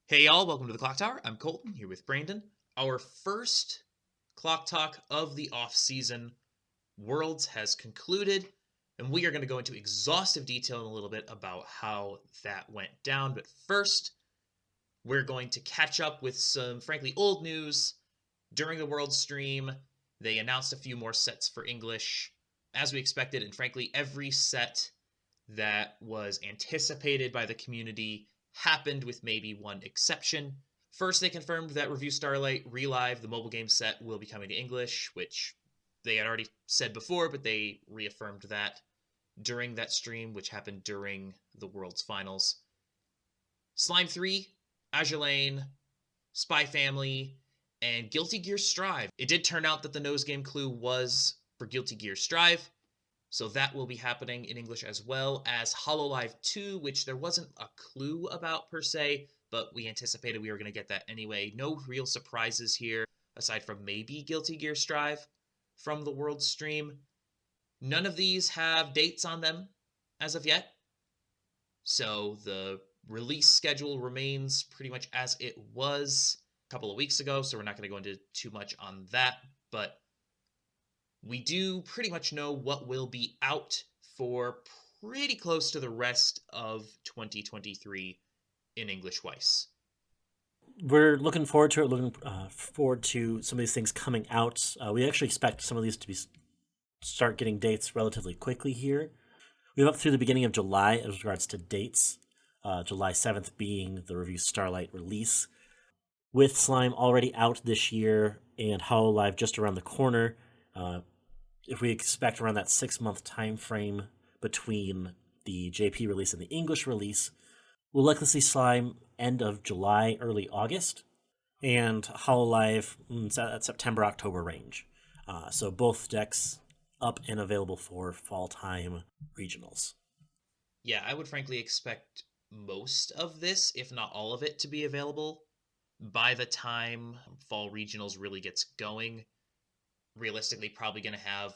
Hey y'all, welcome to the Clock Tower. I'm Colton here with Brandon. Our first Clock Talk of the off season. Worlds has concluded, and we are going to go into exhaustive detail in a little bit about how that went down. But first, we're going to catch up with some frankly old news. During the World stream, they announced a few more sets for English, as we expected, and frankly, every set that was anticipated by the community happened with maybe one exception. First, they confirmed that Review Starlight Relive, the mobile game set, will be coming to English, which they had already said before, but they reaffirmed that during that stream, which happened during the World's Finals. Slime 3, Azure Lane, Spy Family, and Guilty Gear Strive. It did turn out that the nose game clue was for Guilty Gear Strive, so that will be happening in English, as well as Hololive 2, which there wasn't a clue about per se, but we anticipated we were going to get that anyway. No real surprises here, aside from maybe Guilty Gear Strive from the World stream. None of these have dates on them as of yet, so the release schedule remains pretty much as it was a couple of weeks ago, so we're not going to go into too much on that, but we do pretty much know what will be out for pretty close to the rest of 2023 in English Weiss. We're looking forward to it. Looking forward to some of these things coming out. We actually expect some of these to start getting dates relatively quickly here. We have up through the beginning of July as regards to dates. July 7th being the Review Starlight release. With Slime already out this year and Hololive just around the corner, if we expect around that 6-month time frame between the JP release and the English release, we'll likely see Slime end of July, early August, and Hololive at September-October range. So both decks up and available for fall time regionals. Yeah, I would frankly expect most of this, if not all of it, to be available by the time fall regionals really gets going. Realistically, probably going to have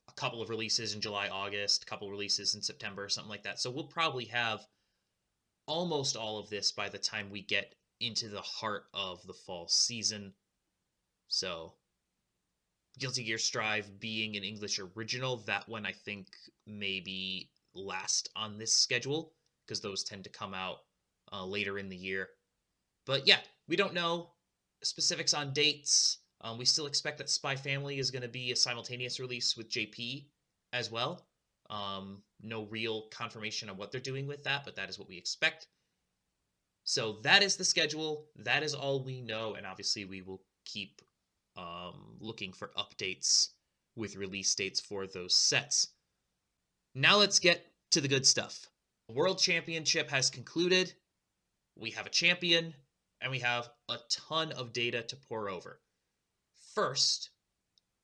a couple of releases in July, August, a couple of releases in September, something like that. So we'll probably have almost all of this by the time we get into the heart of the fall season. So Guilty Gear Strive being an English original, that one I think maybe last on this schedule, because those tend to come out later in the year. But yeah, we don't know specifics on dates. We still expect that Spy Family is going to be a simultaneous release with JP as well. No real confirmation on what they're doing with that, but that is what we expect. So that is the schedule. That is all we know, and obviously we will keep looking for updates with release dates for those sets. Now let's get to the good stuff. The World Championship has concluded. We have a champion, and we have a ton of data to pour over. First,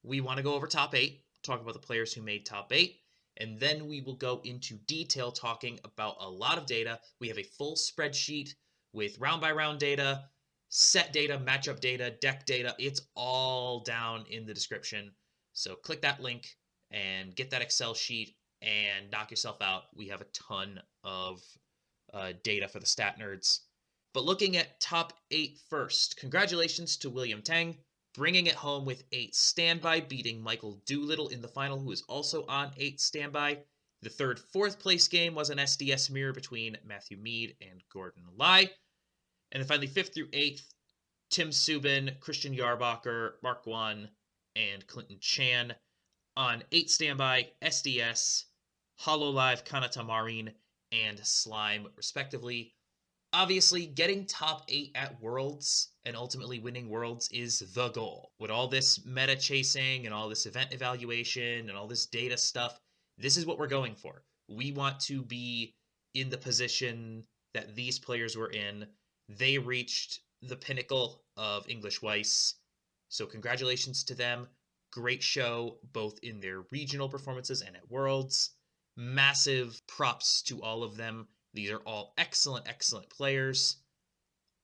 we want to go over top 8, talk about the players who made top 8, and then we will go into detail talking about a lot of data. We have a full spreadsheet with round-by-round data, set data, matchup data, deck data. It's all down in the description. So click that link and get that Excel sheet and knock yourself out. We have a ton of data for the stat nerds. But looking at top 8 first, congratulations to William Tang, bringing it home with 8 standby, beating Michael Doolittle in the final, who is also on 8 standby. The third, fourth place game was an SDS mirror between Matthew Mead and Gordon Lai. And then finally, 5th through 8th, Tim Subin, Christian Yarbacher, Mark Guan, and Clinton Chan on 8 standby, SDS, Hololive, Kanata Marin, and Slime, respectively. Obviously, getting top 8 at Worlds and ultimately winning Worlds is the goal. With all this meta chasing and all this event evaluation and all this data stuff, this is what we're going for. We want to be in the position that these players were in. They reached the pinnacle of English Weiss. So congratulations to them. Great show, both in their regional performances and at Worlds. Massive props to all of them. These are all excellent, excellent players.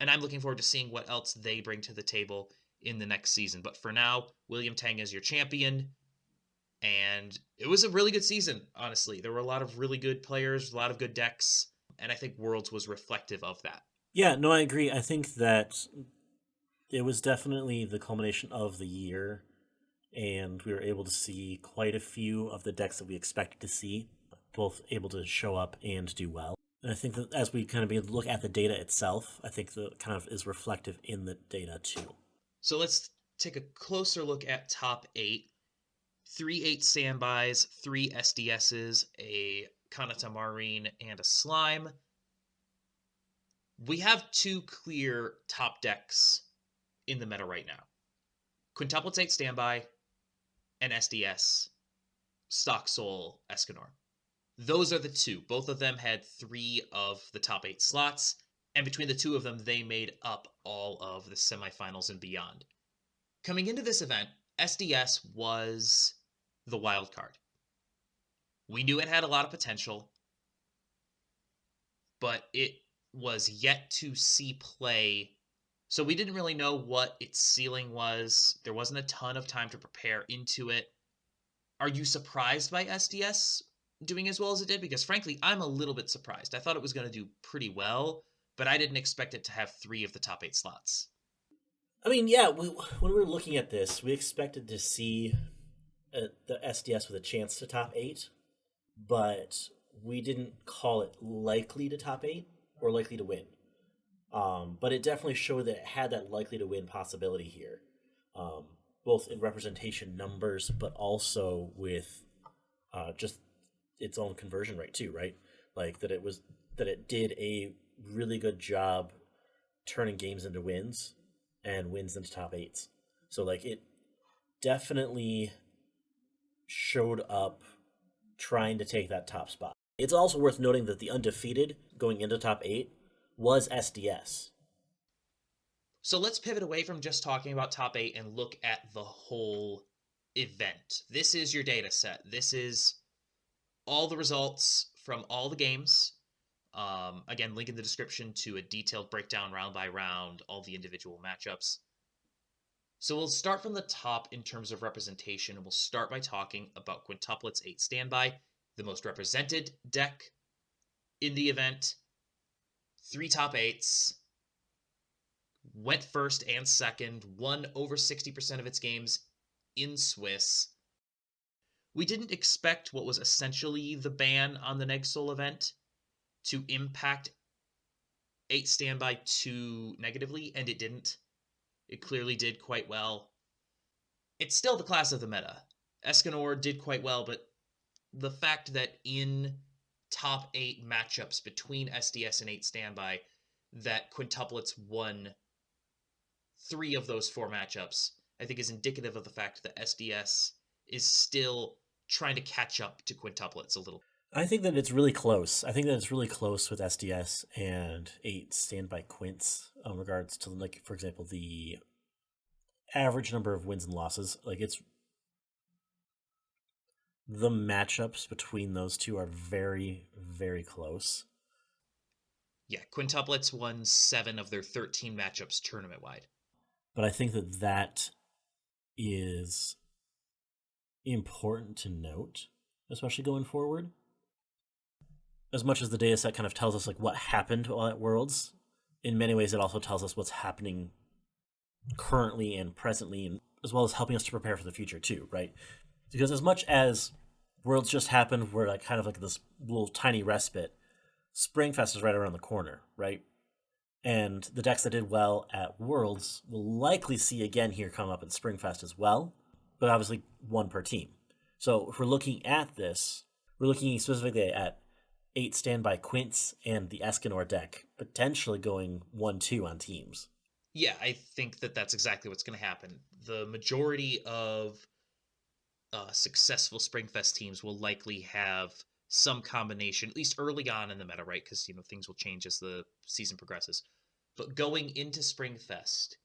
And I'm looking forward to seeing what else they bring to the table in the next season. But for now, William Tang is your champion. And it was a really good season, honestly. There were a lot of really good players, a lot of good decks. And I think Worlds was reflective of that. Yeah, no, I agree. I think that it was definitely the culmination of the year, and we were able to see quite a few of the decks that we expected to see, both able to show up and do well. And I think that as we kind of begin to look at the data itself, I think that kind of is reflective in the data too. So let's take a closer look at top eight. 3 8 standbys, 3 SDSs, a Kanata Marine, and a Slime. We have two clear top decks in the meta right now. Quintuplets 8 standby and SDS, Stock Soul, Escanor. Those are the two. Both of them had 3 of the top 8 slots, and between the two of them, they made up all of the semifinals and beyond. Coming into this event, SDS was the wild card. We knew it had a lot of potential, but it was yet to see play. So we didn't really know what its ceiling was. There wasn't a ton of time to prepare into it. Are you surprised by SDS doing as well as it did? Because frankly, I'm a little bit surprised. I thought it was going to do pretty well, but I didn't expect it to have 3 of the top 8 slots. I mean, yeah, when we were looking at this, we expected to see the SDS with a chance to top eight, but we didn't call it likely to top eight or likely to win. But it definitely showed that it had that likely to win possibility here, um, both in representation numbers, but also with just its own conversion rate too, right? Like that it did a really good job turning games into wins and wins into top eights. So like it definitely showed up trying to take that top spot. It's also worth noting that the undefeated going into top eight was SDS. So let's pivot away from just talking about top 8 and look at the whole event. This is your data set. This is all the results from all the games. Again, link in the description to a detailed breakdown round by round, all the individual matchups. So we'll start from the top in terms of representation, and we'll start by talking about Quintuplets 8 Standby, the most represented deck in the event. 3 top 8s, went first and second, won over 60% of its games in Swiss. We didn't expect what was essentially the ban on the Negsol event to impact 8 Standby too negatively, and it didn't. It clearly did quite well. It's still the class of the meta. Escanor did quite well, but the fact that in top 8 matchups between SDS and 8 Standby, that Quintuplets won 3 of those 4 matchups, I think is indicative of the fact that SDS is still trying to catch up to Quintuplets a little. I think that it's really close. I think that it's really close with SDS and 8 standby quints in regards to, like, for example, the average number of wins and losses. Like, it's the matchups between those two are very, very close. Yeah, Quintuplets won 7 of their 13 matchups tournament wide. But I think that that is important to note, especially going forward. As much as the data set kind of tells us like what happened while at Worlds, in many ways it also tells us what's happening currently and presently, and as well as helping us to prepare for the future too, right? Because as much as Worlds just happened, we're like kind of like this little tiny respite. Springfest is right around the corner, right? And the decks that did well at Worlds will likely see again here come up in Springfest as well, but obviously one per team. So if we're looking at this, we're looking specifically at 8 standby quints and the Escanor deck potentially going 1-2 on teams. Yeah, I think that that's exactly what's going to happen. The majority of successful Springfest teams will likely have some combination, at least early on in the meta, right? Because things will change as the season progresses. But going into Springfest,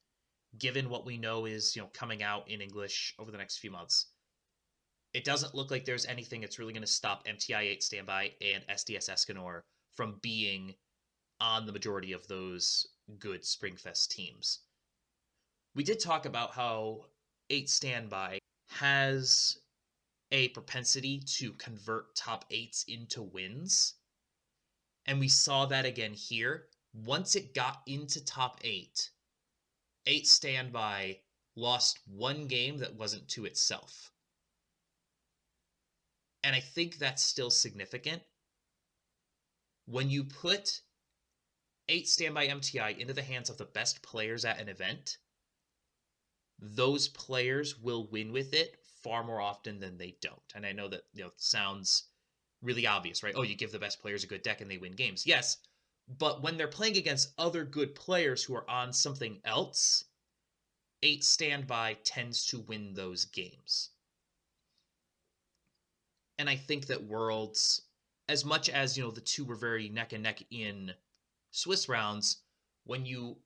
given what we know is coming out in English over the next few months, it doesn't look like there's anything that's really going to stop MTI 8 Standby and SDS Escanor from being on the majority of those good Springfest teams. We did talk about how 8 Standby has a propensity to convert top 8s into wins. And we saw that again here. once it got into top 8, 8 Standby lost one game that wasn't to itself. And I think that's still significant. When you put 8 Standby MTI into the hands of the best players at an event, those players will win with it far more often than they don't. And I know that, sounds really obvious, right? Oh, you give the best players a good deck and they win games. Yes, but when they're playing against other good players who are on something else, 8 Standby tends to win those games. And I think that Worlds, as much as, the two were very neck and neck in Swiss rounds, when you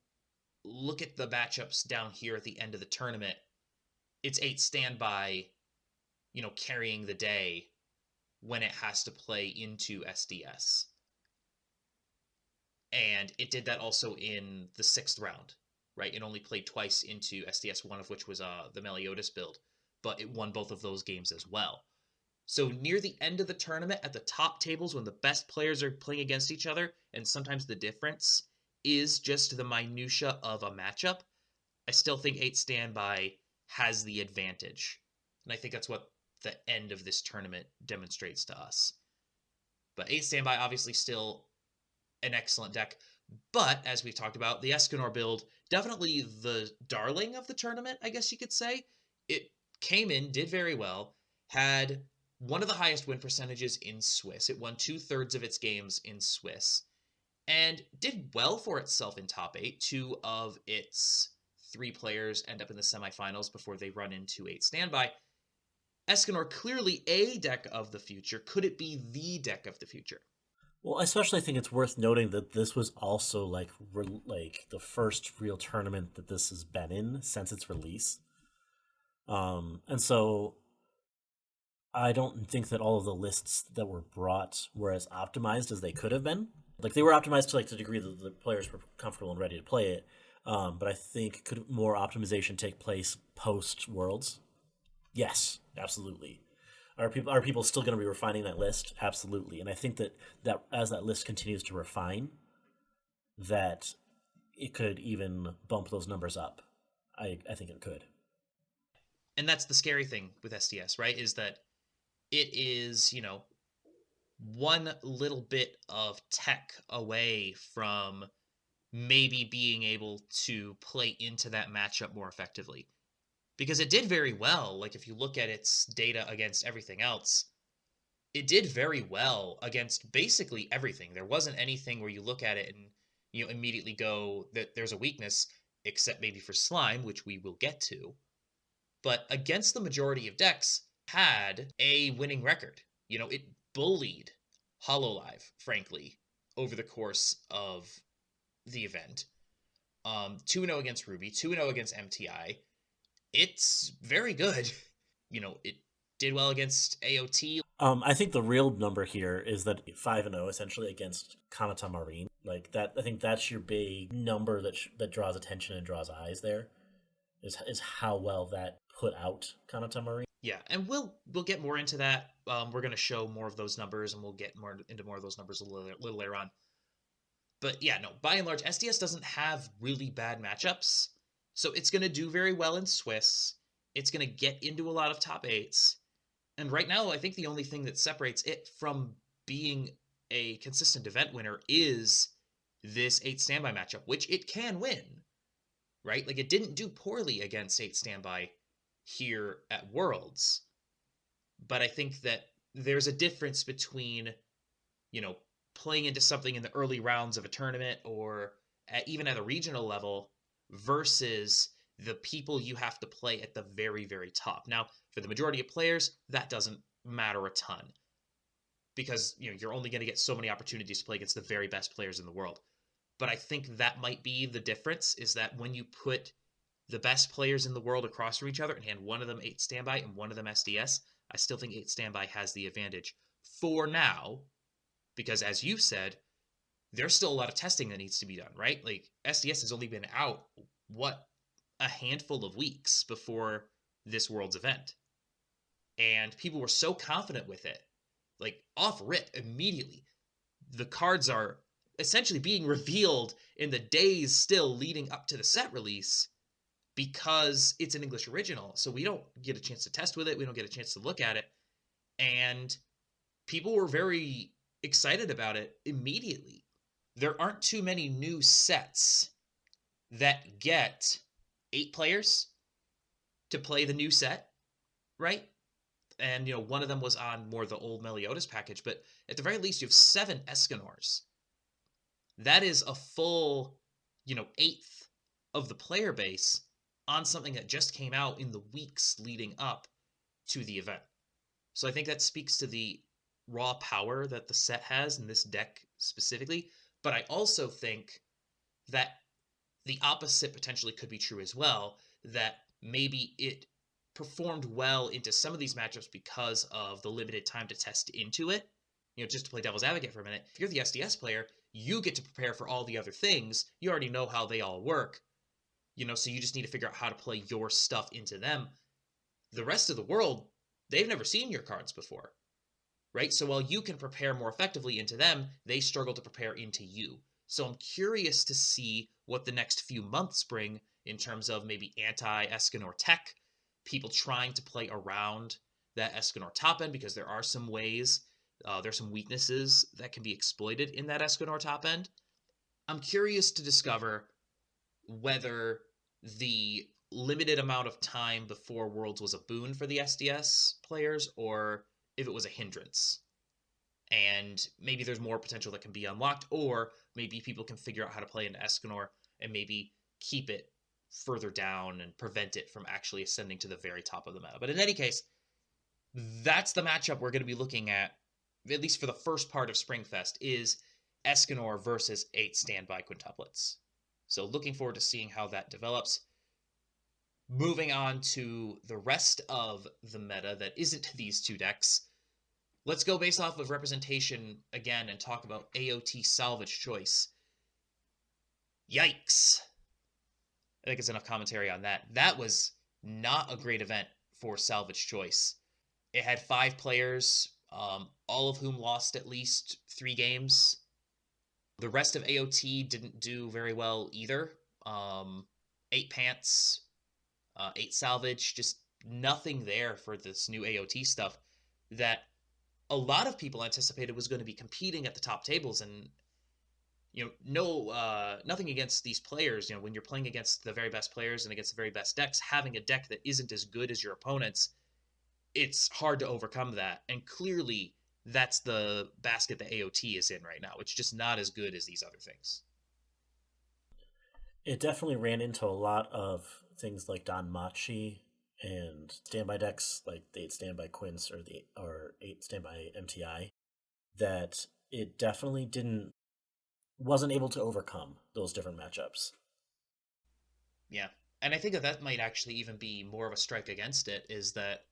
look at the matchups down here at the end of the tournament, it's 8 Standby, carrying the day when it has to play into SDS. And it did that also in the 6th round, right? It only played twice into SDS, one of which was the Meliodas build, but it won both of those games as well. So near the end of the tournament, at the top tables, when the best players are playing against each other, and sometimes the difference is just the minutia of a matchup, I still think 8 Standby has the advantage. And I think that's what the end of this tournament demonstrates to us. But 8 Standby, obviously still an excellent deck. But, as we've talked about, the Escanor build, definitely the darling of the tournament, I guess you could say. It came in, did very well, had one of the highest win percentages in Swiss. It won 2/3 of its games in Swiss, and did well for itself in top 8. 2 of its 3 players end up in the semifinals before they run into 8 Standby. Escanor, clearly a deck of the future. Could it be the deck of the future? Well, I especially think it's worth noting that this was also like the first real tournament that this has been in since its release. And so I don't think that all of the lists that were brought were as optimized as they could have been. Like, they were optimized to like the degree that the players were comfortable and ready to play it. But I think could more optimization take place post Worlds? Yes, absolutely. Are people still going to be refining that list? Absolutely. And I think that as that list continues to refine, that it could even bump those numbers up. I think it could. And that's the scary thing with SDS, right? Is that it is, one little bit of tech away from maybe being able to play into that matchup more effectively. Because it did very well. Like, if you look at its data against everything else, it did very well against basically everything. There wasn't anything where you look at it and you immediately go that there's a weakness, except maybe for Slime, which we will get to. But against the majority of decks, had a winning record. It bullied Hololive, frankly, over the course of the event. 2-0 against Ruby, 2-0 against MTI. It's very good. It did well against AOT. I think the real number here is that 5-0 essentially against Kanata Marine. Like that, I think that's your big number that draws attention and draws eyes. There is how well that put out Kanata Marine. Yeah, and we'll get more into that. We're going to show more of those numbers, and we'll get more into more of those numbers a little later on. But yeah, no, by and large, SDS doesn't have really bad matchups. So it's going to do very well in Swiss. It's going to get into a lot of top 8s. And right now, I think the only thing that separates it from being a consistent event winner is this 8 Standby matchup, which it can win, right? Like, it didn't do poorly against 8 Standby here at Worlds. But I think that there's a difference between, playing into something in the early rounds of a tournament or even at a regional level versus the people you have to play at the very, very top. Now, for the majority of players, that doesn't matter a ton because, you're only going to get so many opportunities to play against the very best players in the world. But I think that might be the difference, is that when you put the best players in the world across from each other and hand one of them 8 Standby and one of them SDS, I still think 8 Standby has the advantage for now, because as you said, there's still a lot of testing that needs to be done, right? Like, SDS has only been out, a handful of weeks before this World's event. And people were so confident with it, like, off rip, immediately. The cards are essentially being revealed in the days still leading up to the set release because it's an English original. So we don't get a chance to test with it. We don't get a chance to look at it. And people were very excited about it immediately. There aren't too many new sets that get 8 players to play the new set, right? And, one of them was on more the old Meliodas package, but at the very least, you have 7 Escanors. That is a full, eighth of the player base on something that just came out in the weeks leading up to the event. So I think that speaks to the raw power that the set has in this deck specifically. But I also think that the opposite potentially could be true as well, that maybe it performed well into some of these matchups because of the limited time to test into it. Just to play devil's advocate for a minute, if you're the SDS player, you get to prepare for all the other things. You already know how they all work, so you just need to figure out how to play your stuff into them. The rest of the world, they've never seen your cards before, right? So while you can prepare more effectively into them, they struggle to prepare into you. So I'm curious to see what the next few months bring in terms of maybe anti-Escanor tech, people trying to play around that Escanor top end, because there are some ways, there's some weaknesses that can be exploited in that Escanor top end. I'm curious to discover whether the limited amount of time before Worlds was a boon for the SDS players, or if it was a hindrance. And maybe there's more potential that can be unlocked, or maybe people can figure out how to play into Escanor and maybe keep it further down and prevent it from actually ascending to the very top of the meta. But in any case, that's the matchup we're going to be looking at least for the first part of Springfest, is Escanor versus 8 standby quintuplets. So looking forward to seeing how that develops. Moving on to the rest of the meta that isn't these 2 decks, let's go based off of representation again and talk about AOT Salvage Choice. Yikes. I think it's enough commentary on that. That was not a great event for Salvage Choice. It had 5 players, all of whom lost at least 3 games. The rest of AOT didn't do very well either. 8 Pants, 8 Salvage, just nothing there for this new AOT stuff that a lot of people anticipated was going to be competing at the top tables. And nothing against these players. When you're playing against the very best players and against the very best decks, having a deck that isn't as good as your opponents, it's hard to overcome that. And clearly that's the basket that AOT is in right now. It's just not as good as these other things. It definitely ran into a lot of things like Danmachi and standby decks like the 8 standby Quints or 8 standby MTI, that it definitely wasn't able to overcome those different matchups. Yeah. And I think that might actually even be more of a strike against it, is that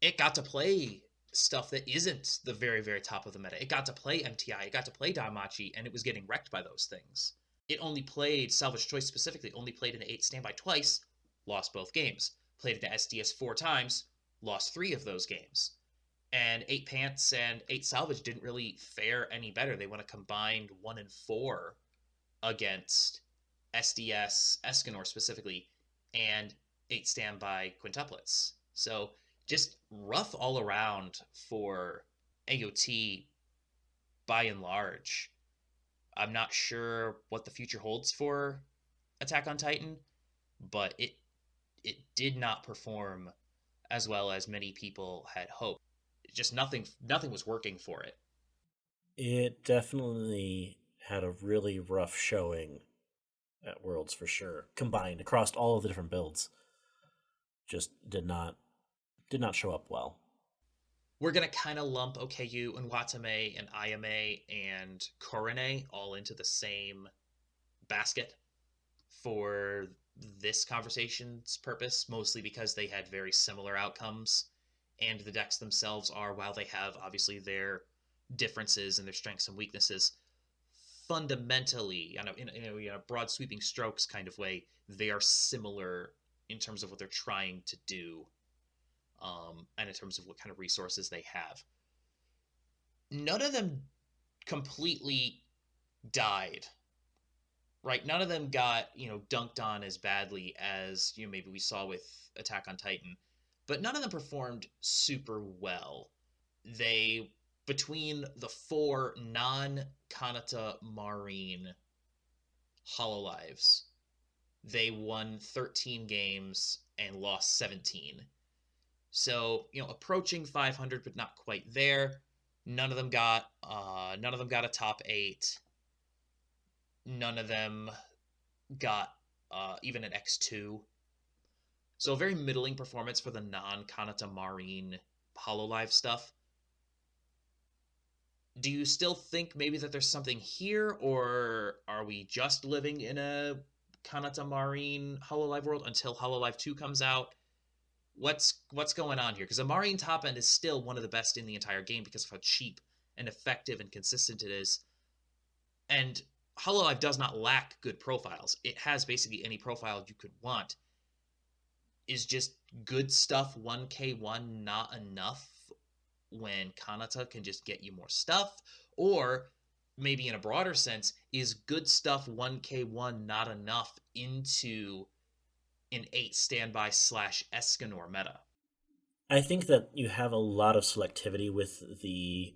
it got to play stuff that isn't the very, very top of the meta. It got to play MTI, it got to play Danmachi, and it was getting wrecked by those things. It only played, Salvage Choice specifically, only played into 8 standby twice, lost both games. Played into SDS 4 times, lost 3 of those games. And 8 Pants and 8 Salvage didn't really fare any better. They went a combined 1-4 against SDS, Escanor specifically, and 8 standby quintuplets. So just rough all around for AOT by and large. I'm not sure what the future holds for Attack on Titan, but it did not perform as well as many people had hoped. Just nothing was working for it. It definitely had a really rough showing at Worlds for sure, combined across all of the different builds. Just did not show up well. We're going to kind of lump OKU and Watame and IMA and Korone all into the same basket for this conversation's purpose, mostly because they had very similar outcomes, and the decks themselves are, while they have obviously their differences and their strengths and weaknesses, fundamentally, in a broad sweeping strokes kind of way, they are similar in terms of what they're trying to do, and in terms of what kind of resources they have. None of them completely died. Right? None of them got, dunked on as badly as, maybe we saw with Attack on Titan, but none of them performed super well. They, between the four non-Kanata Marine Hololives, they won 13 games and lost 17. So, approaching 500 but not quite there. None of them got a top 8. None of them got even an X2. So a very middling performance for the non-Kanata Marine Hololive stuff. Do you still think maybe that there's something here, or are we just living in a Kanata Marine Hololive world until Hololive 2 comes out? What's going on here? Because a Marine top end is still one of the best in the entire game because of how cheap and effective and consistent it is. And Hololive does not lack good profiles. It has basically any profile you could want. Is just good stuff 1K1 not enough when Kanata can just get you more stuff? Or maybe in a broader sense, is good stuff 1K1 not enough into an 8 standby slash Escanor meta? I think that you have a lot of selectivity with the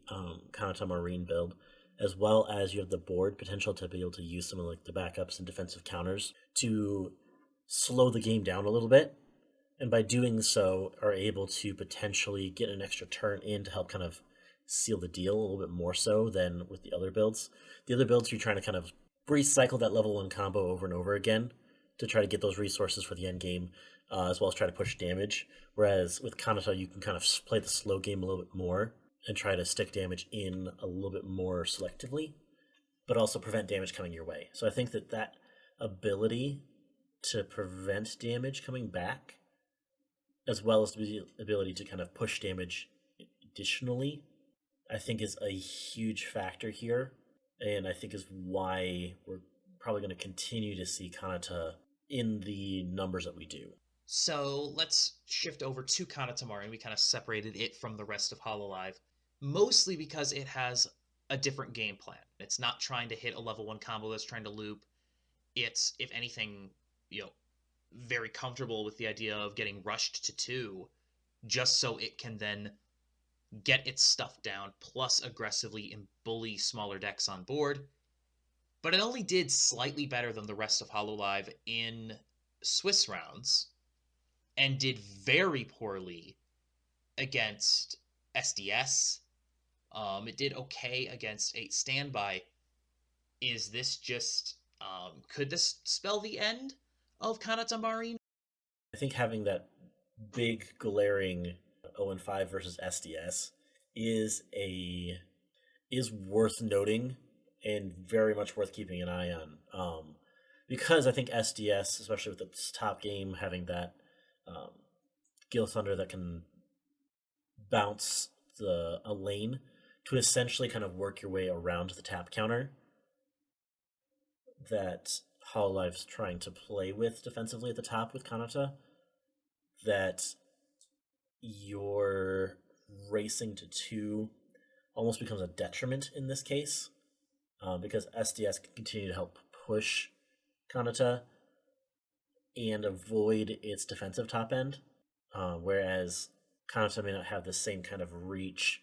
Kanata Marine build, as well as you have the board potential to be able to use some of like the backups and defensive counters to slow the game down a little bit, and by doing so are able to potentially get an extra turn in to help kind of seal the deal a little bit more so than with the other builds. The other builds, you're trying to kind of recycle that level 1 combo over and over again to try to get those resources for the end game, as well as try to push damage. Whereas with Kanata, you can kind of play the slow game a little bit more and try to stick damage in a little bit more selectively, but also prevent damage coming your way. So I think that that ability to prevent damage coming back, as well as the ability to kind of push damage additionally, I think is a huge factor here. And I think is why we're probably going to continue to see Kanata in the numbers that we do. So let's shift over to Kanata Marine. We kind of separated it from the rest of Hololive, mostly because it has a different game plan. It's not trying to hit a level 1 combo that's trying to loop. It's, if anything, very comfortable with the idea of getting rushed to 2 just so it can then get its stuff down, plus aggressively bully smaller decks on board. But it only did slightly better than the rest of Hololive in Swiss rounds, and did very poorly against SDS. It did okay against 8 standby. Is this just could this spell the end of Kanata Marine? I think having that big glaring 0-5 versus SDS is worth noting and very much worth keeping an eye on. Because I think SDS, especially with its top game, having that Gil Thunder that can bounce a lane to essentially kind of work your way around the tap counter that Hololive's trying to play with defensively at the top with Kanata, that your racing to 2 almost becomes a detriment in this case, because SDS can continue to help push Kanata and avoid its defensive top end, whereas Kanata may not have the same kind of reach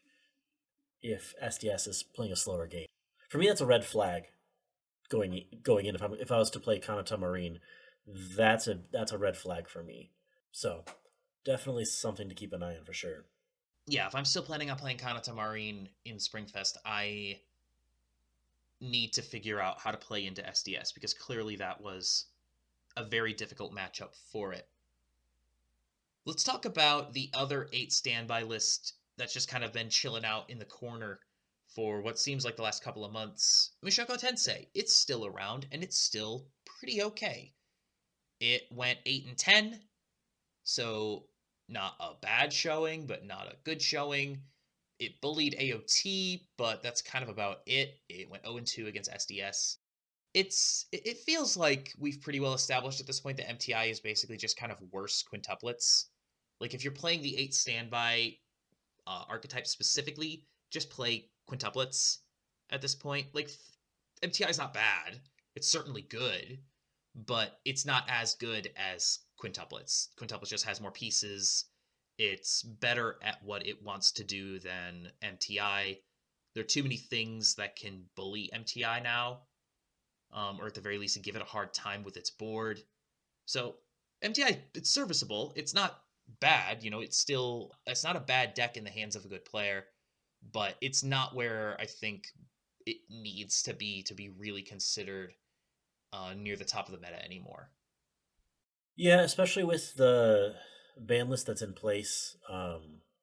if SDS is playing a slower game. For me, that's a red flag going in. If I was to play Kanata Marine, that's a red flag for me. So definitely something to keep an eye on for sure. Yeah, if I'm still planning on playing Kanata Marine in Springfest, I need to figure out how to play into SDS, because clearly that was a very difficult matchup for it. Let's talk about the other 8 standby list that's just kind of been chilling out in the corner for what seems like the last couple of months. Mushoku Tensei, it's still around, and it's still pretty okay. It went 8-10, so not a bad showing, but not a good showing. It bullied AOT, but that's kind of about it. It went 0-2 against SDS. It feels like we've pretty well established at this point that MTI is basically just kind of worse quintuplets. Like, if you're playing the 8 standby archetype specifically, just play quintuplets at this point. Like, MTI is not bad. It's certainly good, but it's not as good as quintuplets. Quintuplets just has more pieces. It's better at what it wants to do than MTI. There are too many things that can bully MTI now, or at the very least, give it a hard time with its board. So MTI, it's serviceable. It's not bad. It's not a bad deck in the hands of a good player, but it's not where I think it needs to be really considered near the top of the meta anymore. Yeah, especially with the ban list that's in place,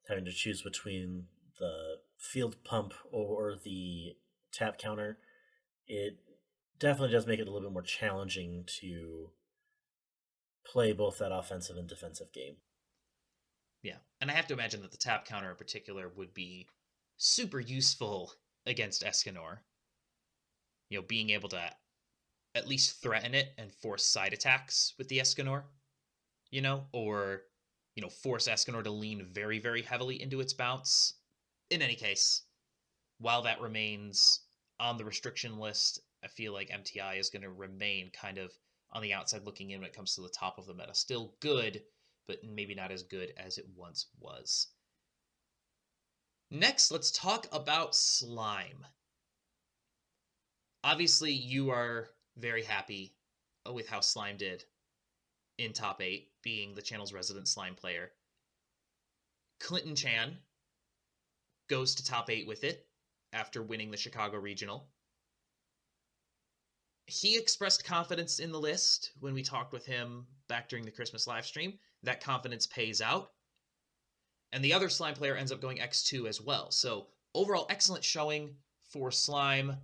having to choose between the field pump or the tap counter, it definitely does make it a little bit more challenging to play both that offensive and defensive game. Yeah, and I have to imagine that the tap counter in particular would be super useful against Escanor. Being able to at least threaten it and force side attacks with the Escanor, or force Escanor to lean very, very heavily into its bounce. In any case, while that remains on the restriction list, I feel like MTI is going to remain kind of on the outside looking in when it comes to the top of the meta. Still good, but maybe not as good as it once was. Next, let's talk about Slime. Obviously, you are very happy with how Slime did in top 8, being the channel's resident Slime player. Clinton Chan goes to top 8 with it after winning the Chicago Regional. He expressed confidence in the list when we talked with him back during the Christmas live stream. That confidence pays out. And the other Slime player ends up going X2 as well. So overall, excellent showing for Slime.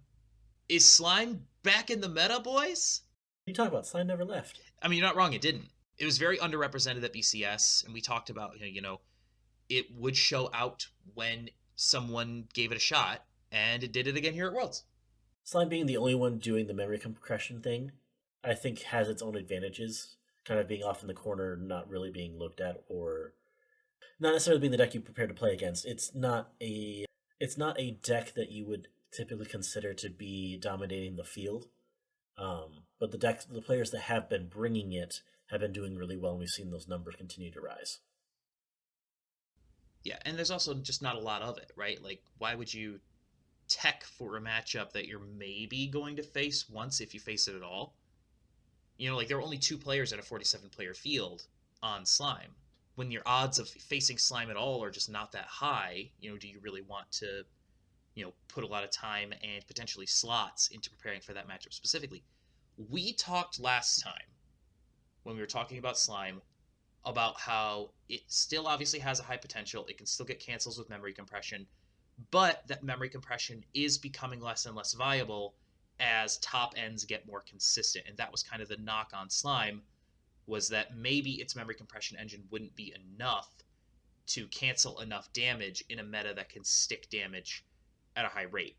Is Slime back in the meta, boys? What are you talking about? Slime never left. I mean, you're not wrong, it didn't. It was very underrepresented at BCS, and we talked about, it would show out when someone gave it a shot, and it did it again here at Worlds. Slime being the only one doing the memory compression thing, I think has its own advantages. Kind of being off in the corner, not really being looked at, or not necessarily being the deck you prepare to play against. It's not a deck that you would typically consider to be dominating the field. But the players that have been bringing it have been doing really well, and we've seen those numbers continue to rise. Yeah, and there's also just not a lot of it, right? Like, why would you tech for a matchup that you're maybe going to face once if you face it at all? There are only 2 players in a 47-player field on Slime. When your odds of facing Slime at all are just not that high, do you really want to, put a lot of time and potentially slots into preparing for that matchup specifically? We talked last time when we were talking about Slime about how it still obviously has a high potential. It can still get cancels with memory compression, but that memory compression is becoming less and less viable as top ends get more consistent. And that was kind of the knock on Slime, was that maybe its memory compression engine wouldn't be enough to cancel enough damage in a meta that can stick damage at a high rate.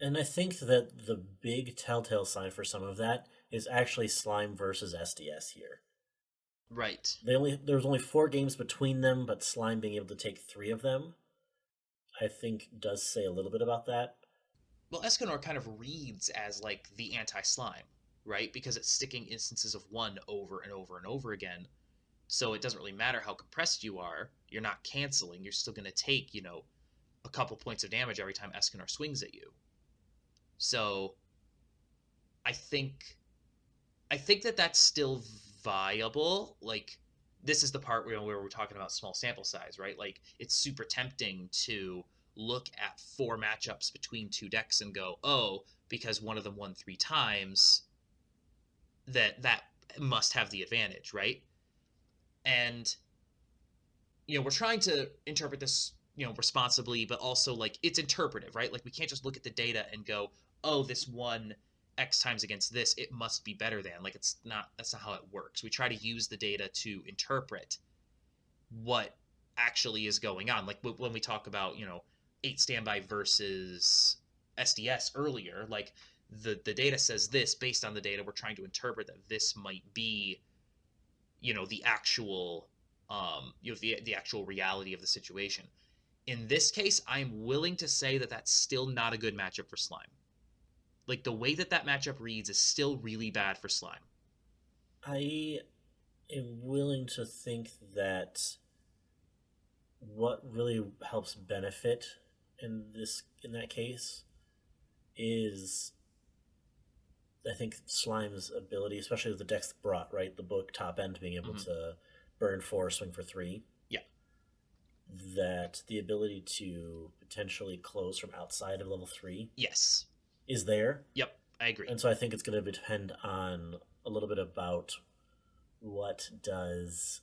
And I think that the big telltale sign for some of that is actually Slime versus SDS here. Right. There's only 4 games between them, but Slime being able to take 3 of them, I think, does say a little bit about that. Well, Escanor kind of reads as like the anti-Slime, right? Because it's sticking instances of 1 over and over and over again. So it doesn't really matter how compressed you are. You're not canceling. You're still going to take, a couple points of damage every time Escanor swings at you. So I think that that's still viable. Like, this is the part where we're talking about small sample size, right? Like, it's super tempting to look at 4 matchups between 2 decks and go, oh, because one of them won 3 times, that must have the advantage, right? And we're trying to interpret this, responsibly, but also like it's interpretive, right? Like, we can't just look at the data and go, oh, this won X times against this, it must be better than. Like, that's not how it works. We try to use the data to interpret what actually is going on. Like, when we talk about 8 standby versus SDS earlier, like the data says this. Based on the data, we're trying to interpret that this might be the actual the actual reality of the situation. In this case, I'm willing to say that that's still not a good matchup for Slime. Like, the way that matchup reads is still really bad for Slime. I am willing to think that what really helps benefit in that case is I think Slime's ability, especially with the decks brought, right? The book top end being able Hmm. to burn 4, swing for 3, Yeah. that the ability to potentially close from outside of level 3 Yes. is there. Yep. I agree. And so I think it's going to depend on a little bit about what does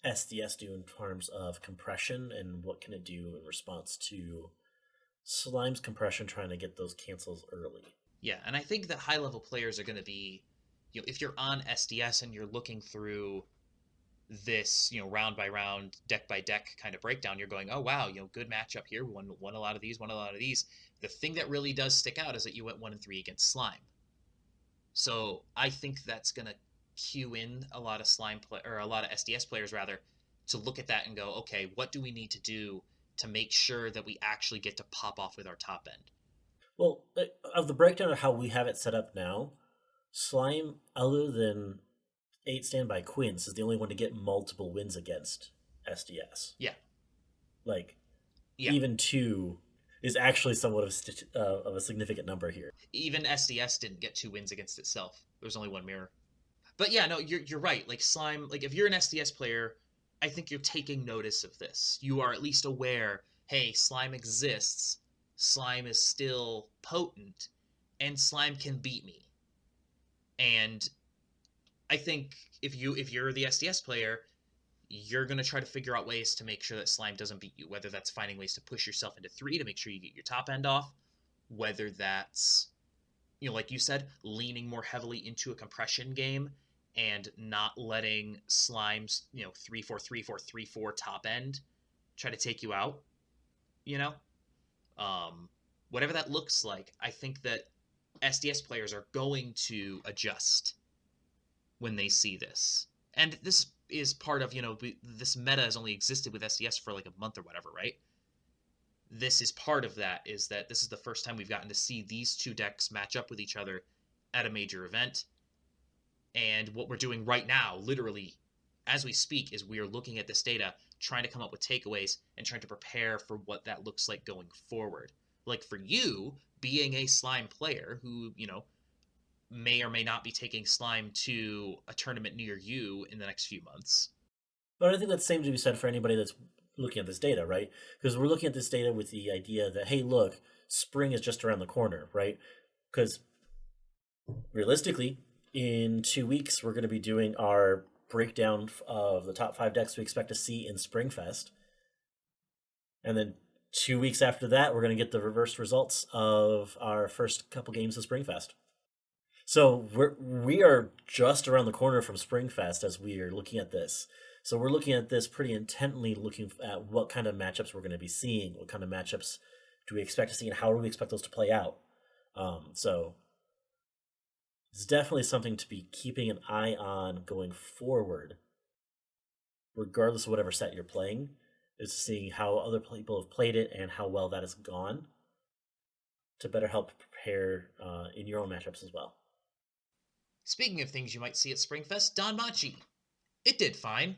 SDS do in terms of compression and what can it do in response to Slime's compression trying to get those cancels early. Yeah, and I think that high level players are going to be, if you're on SDS and you're looking through this, round by round, deck by deck kind of breakdown, you're going, oh wow, good matchup here. Won a lot of these, won a lot of these. The thing that really does stick out is that you went 1 and 3 against Slime. So I think that's going to cue in a lot of or a lot of SDS players rather, to look at that and go, okay, what do we need to do to make sure that we actually get to pop off with our top end? Well, of the breakdown of how we have it set up now, Slime, other than 8 standby Quinns, is the only one to get multiple wins against SDS. Yeah, Like, yeah. even 2 is actually somewhat of a significant number here. Even SDS didn't get 2 wins against itself. There was only one mirror. But yeah, no, you're right. Like Slime, like if you're an SDS player, I think you're taking notice of this. You are at least aware, hey, Slime exists. Slime is still potent, and Slime can beat me. And I think if you're the SDS player, you're going to try to figure out ways to make sure that Slime doesn't beat you, whether that's finding ways to push yourself into 3 to make sure you get your top end off, whether that's, like you said, leaning more heavily into a compression game and not letting Slime's, 3-4-3-4-3-4 top end try to take you out, you know? Um, Whatever that looks like, I think that SDS players are going to adjust when they see this. And this is part of, this meta has only existed with SDS for like a month or whatever, right? This is part of that, is that this is the first time we've gotten to see these two decks match up with each other at a major event. And what we're doing right now, literally as we speak, is we are looking at this data, trying to come up with takeaways and trying to prepare for what that looks like going forward. Like for you, being a Slime player who, may or may not be taking Slime to a tournament near you in the next few months. But I think that's the same to be said for anybody that's looking at this data, right? Because we're looking at this data with the idea that, hey, look, spring is just around the corner, right? Because realistically, in 2 weeks, we're going to be doing our breakdown of the top 5 decks we expect to see in Springfest. And then 2 weeks after that, we're going to get the reverse results of our first couple games of Springfest. So we are just around the corner from Springfest as we are looking at this. So we're looking at this pretty intently, looking at what kind of matchups we're going to be seeing, what kind of matchups do we expect to see, and how do we expect those to play out. So it's definitely something to be keeping an eye on going forward, regardless of whatever set you're playing, is seeing how other people have played it and how well that has gone to better help prepare in your own matchups as well. Speaking of things you might see at Springfest, Danmachi. It did fine.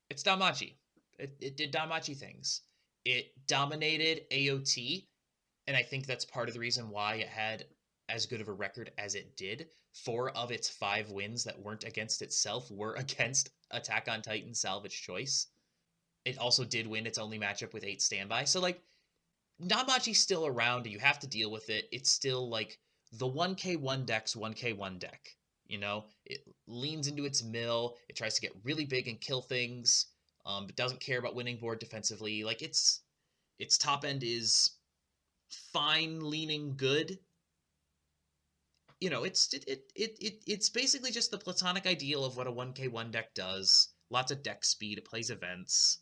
It's Danmachi. It did Danmachi things. It dominated AOT, and I think that's part of the reason why it had as good of a record as it did. 4 of its 5 wins that weren't against itself were against Attack on Titan Salvage Choice. It also did win its only matchup with 8 standby. So, like, Danmachi's still around, and you have to deal with it. It's still, like, the 1k1 deck's 1k1 deck. It leans into its mill. It tries to get really big and kill things. It doesn't care about winning board defensively. Like, its top end is fine, leaning good. It's basically just the platonic ideal of what a 1k1 deck does. Lots of deck speed. It plays events.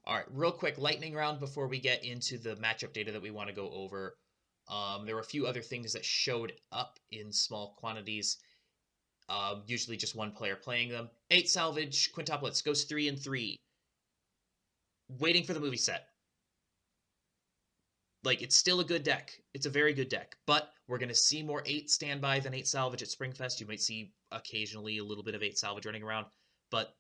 All right, real quick lightning round before we get into the matchup data that we want to go over. There were a few other things that showed up in small quantities. Usually just one player playing them. 8 salvage quintuplets goes 3 and 3. Waiting for the movie set. Like, it's still a good deck. It's a very good deck. But We're going to see more 8 standby than 8 salvage at Springfest. You might see occasionally a little bit of 8 salvage running around, but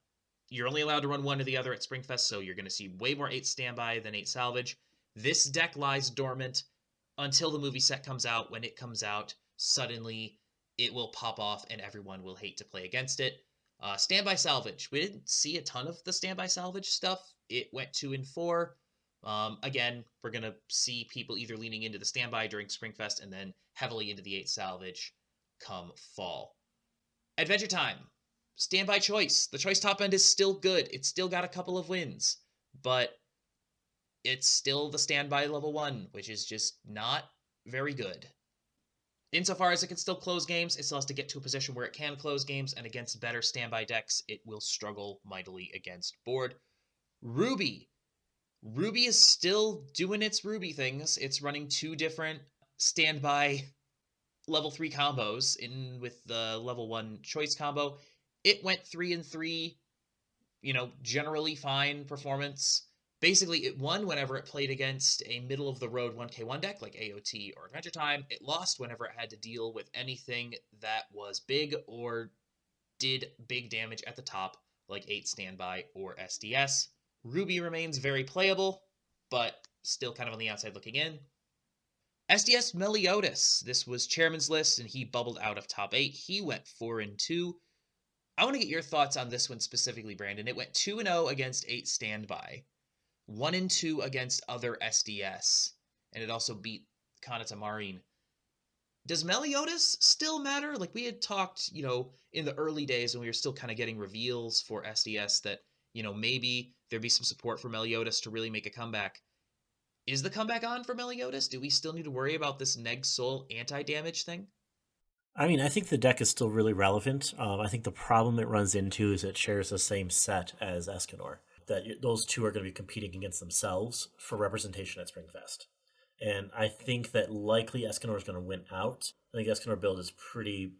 you're only allowed to run one or the other at Springfest, so you're going to see way more 8 standby than 8 salvage. This deck lies dormant until the movie set comes out. When it comes out, suddenly it will pop off and everyone will hate to play against it. Standby salvage. We didn't see a ton of the standby salvage stuff. It went 2 and 4. Again, we're going to see people either leaning into the standby during Springfest and then heavily into the 8 salvage come fall. Adventure Time. Standby choice. The choice top end is still good. It's still got a couple of wins, but it's still the standby level 1, which is just not very good. Insofar as it can still close games, it still has to get to a position where it can close games, and against better standby decks, it will struggle mightily against board. Ruby. Ruby is still doing its Ruby things. It's running 2 different standby level 3 combos in with the level 1 choice combo. It went 3 and 3, generally fine performance. Basically, it won whenever it played against a middle-of-the-road 1k1 deck like AOT or Adventure Time. It lost whenever it had to deal with anything that was big or did big damage at the top, like 8 Standby or SDS. Ruby remains very playable, but still kind of on the outside looking in. SDS Meliodas. This was Chairman's list, and he bubbled out of top 8. He went 4 and 2. I want to get your thoughts on this one specifically, Brandon. It went 2 and 0 against 8 Standby. 1 and 2 against other SDS, and it also beat Kanata Marine. Does Meliodas still matter? Like we had talked, in the early days when we were still kind of getting reveals for SDS that, maybe there'd be some support for Meliodas to really make a comeback. Is the comeback on for Meliodas? Do we still need to worry about this Neg Soul anti-damage thing? I mean, I think the deck is still really relevant. I think the problem it runs into is it shares the same set as Escanor. Those two are going to be competing against themselves for representation at Springfest. And I think that likely Escanor is going to win out. I think Escanor build is pretty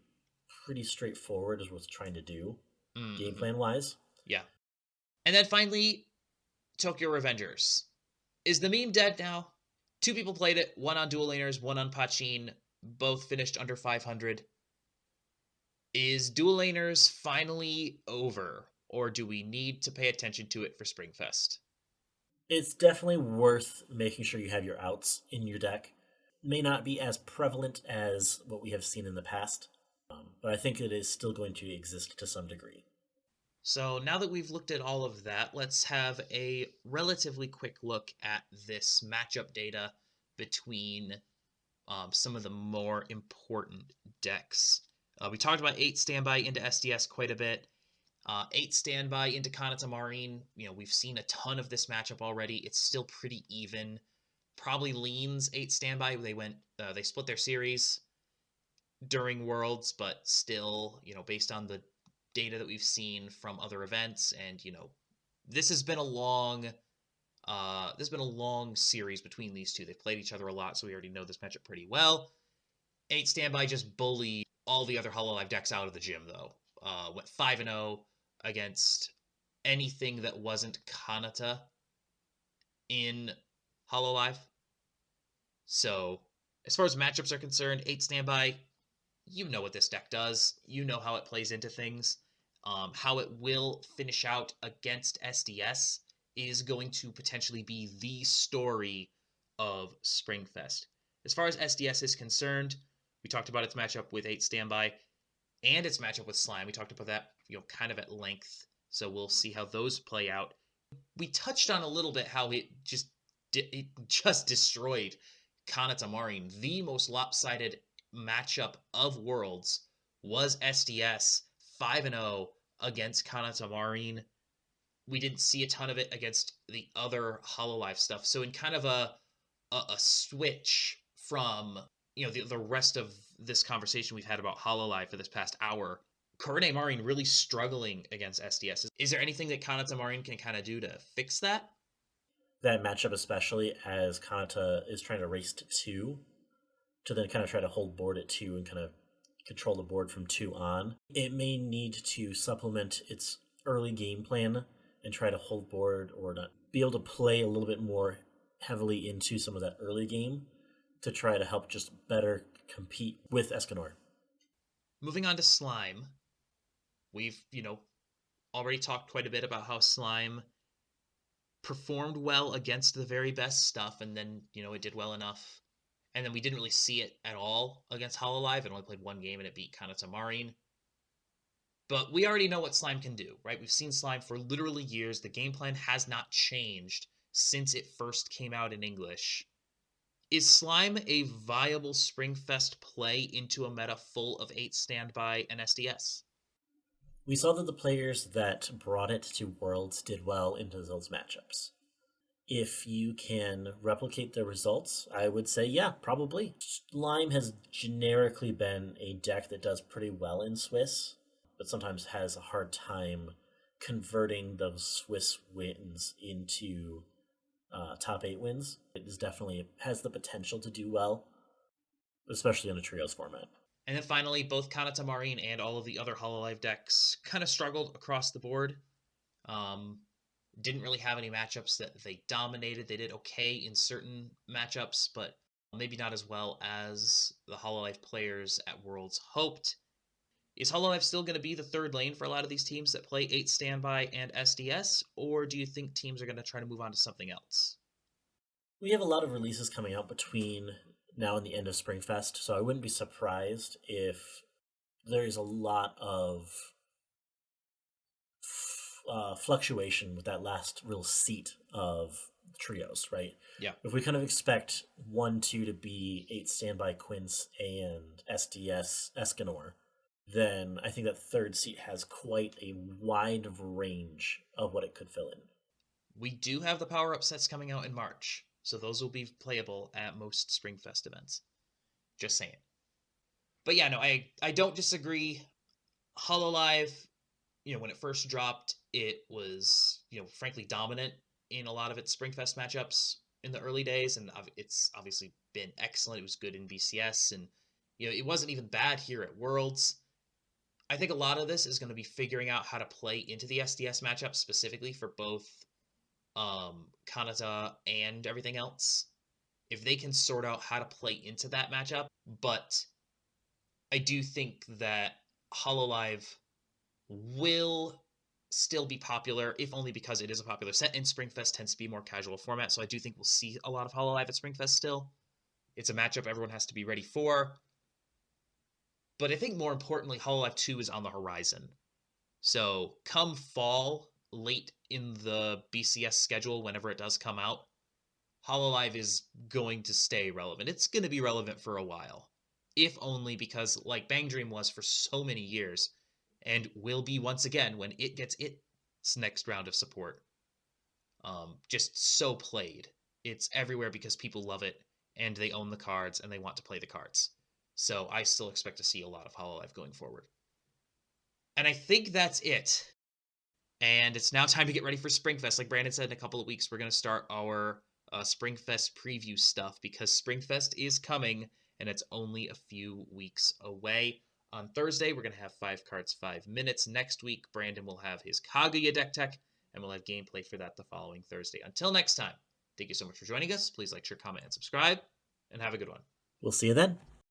straightforward as what it's trying to do, game plan wise. Yeah. And then finally, Tokyo Revengers. Is the meme dead now? 2 people played it, 1 on Dual Laners, 1 on Pachin, both finished under 500. Is Dual Laners finally over? Or do we need to pay attention to it for Springfest? It's definitely worth making sure you have your outs in your deck. May not be as prevalent as what we have seen in the past, but I think it is still going to exist to some degree. So now that we've looked at all of that, let's have a relatively quick look at this matchup data between some of the more important decks. We talked about 8 Standby into SDS quite a bit. 8 Standby into Kanata Marine. We've seen a ton of this matchup already. It's still pretty even. Probably leans 8 Standby. They split their series during Worlds, but still, based on the data that we've seen from other events, and this has been a long series between these two. They've played each other a lot, so we already know this matchup pretty well. 8 Standby just bullied all the other Hololive decks out of the gym, though. Went 5 and 0 against anything that wasn't Kanata in Hololive. So, as far as matchups are concerned, 8 Standby, you know what this deck does. You know how it plays into things. How it will finish out against SDS is going to potentially be the story of Springfest. As far as SDS is concerned, we talked about its matchup with 8 Standby and its matchup with Slime. We talked about that, kind of at length. So we'll see how those play out. We touched on a little bit how it just destroyed Kanata Marine. The most lopsided matchup of Worlds was SDS 5 and 0 against Kanata Marine. We didn't see a ton of it against the other Hololive stuff. So in kind of a switch from the rest of this conversation we've had about Hololive for this past hour, Korone Marine really struggling against SDS. Is there anything that Kanata Marine can kind of do to fix that? That matchup, especially as Kanata is trying to race to 2, to then kind of try to hold board at 2 and kind of control the board from 2 on. It may need to supplement its early game plan and try to hold board or not be able to play a little bit more heavily into some of that early game to try to help just better compete with Escanor. Moving on to Slime. We've, already talked quite a bit about how Slime performed well against the very best stuff, and then, it did well enough. And then we didn't really see it at all against Hololive. It only played one game and it beat Kanata Marine. But we already know what Slime can do, right? We've seen Slime for literally years. The game plan has not changed since it first came out in English. Is Slime a viable Springfest play into a meta full of 8 standby and SDS? We saw that the players that brought it to Worlds did well into those matchups. If you can replicate the results, I would say, yeah, probably. Slime has generically been a deck that does pretty well in Swiss, but sometimes has a hard time converting those Swiss wins into top 8 wins. It is definitely has the potential to do well, especially in a trios format. And then finally, both Kanata Marine and all of the other Hololive decks kind of struggled across the board. Didn't really have any matchups that they dominated. They did okay in certain matchups, but maybe not as well as the Hololive players at Worlds hoped. Is Hololive still going to be the third lane for a lot of these teams that play 8 standby and SDS, or do you think teams are going to try to move on to something else? We have a lot of releases coming out between now and the end of Springfest, so I wouldn't be surprised if there's a lot of fluctuation with that last real seat of trios, right? Yeah. If we kind of expect 1-2 to be 8 standby Quince and SDS Escanor, then I think that third seat has quite a wide range of what it could fill in. We do have the power-up sets coming out in March, so those will be playable at most Springfest events. Just saying. But yeah, no, I don't disagree. Hololive, when it first dropped, it was, frankly dominant in a lot of its Springfest matchups in the early days, and it's obviously been excellent. It was good in BCS, and, it wasn't even bad here at Worlds. I think a lot of this is going to be figuring out how to play into the SDS matchup specifically for both Kanata and everything else. If they can sort out how to play into that matchup, but I do think that Hololive will still be popular, if only because it is a popular set, and Springfest tends to be a more casual format, so I do think we'll see a lot of Hololive at Springfest still. It's a matchup everyone has to be ready for. But I think more importantly, Hololive 2 is on the horizon. So come fall, late in the BCS schedule, whenever it does come out, Hololive is going to stay relevant. It's going to be relevant for a while. If only because, like Bang Dream was for so many years, and will be once again when it gets its next round of support. Just so played. It's everywhere because people love it, and they own the cards, and they want to play the cards. So I still expect to see a lot of Hololive going forward. And I think that's it. And it's now time to get ready for Springfest. Like Brandon said, in a couple of weeks, we're going to start our Springfest preview stuff because Springfest is coming, and it's only a few weeks away. On Thursday, we're going to have 5 cards, 5 minutes. Next week, Brandon will have his Kaguya deck tech, and we'll have gameplay for that the following Thursday. Until next time, thank you so much for joining us. Please like, share, comment, and subscribe, and have a good one. We'll see you then.